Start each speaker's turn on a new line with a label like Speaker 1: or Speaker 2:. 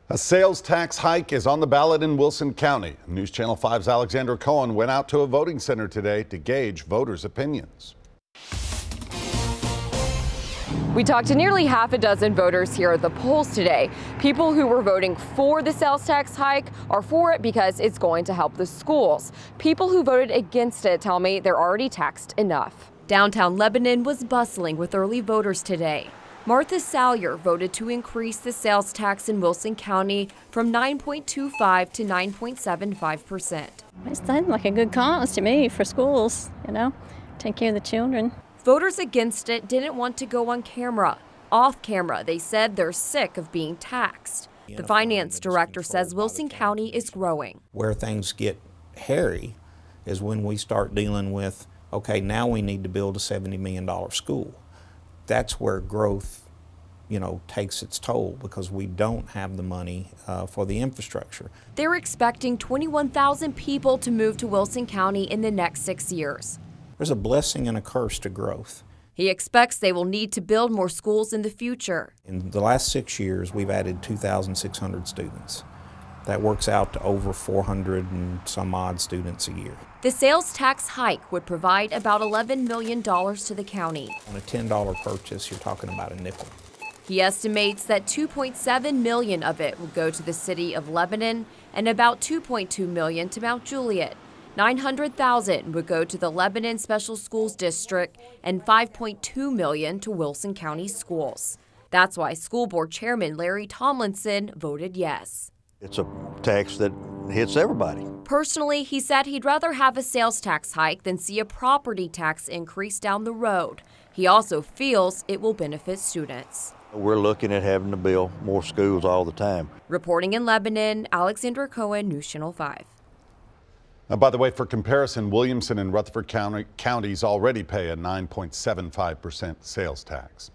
Speaker 1: A sales tax hike is on the ballot in Wilson County. News Channel 5's Alexandra Cohen went out to a voting center today to gauge voters' opinions.
Speaker 2: We talked to nearly half a dozen voters here at the polls today. People who were voting for the sales tax hike are for it because it's going to help the schools. People who voted against it tell me they're already taxed enough. Downtown Lebanon was bustling with early voters today. Martha Salyer voted to increase the sales tax in Wilson County from 9.25 to 9.75%.
Speaker 3: It sounds like a good cause to me for schools, take care of the children.
Speaker 2: Voters against it didn't want to go on camera. Off camera, they said they're sick of being taxed. The finance director says Wilson County is growing.
Speaker 4: Where things get hairy is when we start dealing with, okay, now we need to build a $70 million school. That's where growth, takes its toll because we don't have the money for the infrastructure.
Speaker 2: They're expecting 21,000 people to move to Wilson County in the next 6 years.
Speaker 4: There's a blessing and a curse to growth.
Speaker 2: He expects they will need to build more schools in the future.
Speaker 4: In the last 6 years, we've added 2,600 students. That works out to over 400 and some odd students a year.
Speaker 2: The sales tax hike would provide about $11 million to the county.
Speaker 4: On a $10 purchase, you're talking about a nickel.
Speaker 2: He estimates that $2.7 million of it will go to the city of Lebanon and about $2.2 million to Mount Juliet. $900,000 would go to the Lebanon Special Schools District and $5.2 million to Wilson County schools. That's why School Board Chairman Larry Tomlinson voted yes.
Speaker 5: It's a tax that hits everybody.
Speaker 2: Personally, he said he'd rather have a sales tax hike than see a property tax increase down the road. He also feels it will benefit students.
Speaker 5: We're looking at having to build more schools all the time.
Speaker 2: Reporting in Lebanon, Alexandra Cohen, News Channel 5.
Speaker 1: By the way, for comparison, Williamson and Rutherford counties already pay a 9.75% sales tax.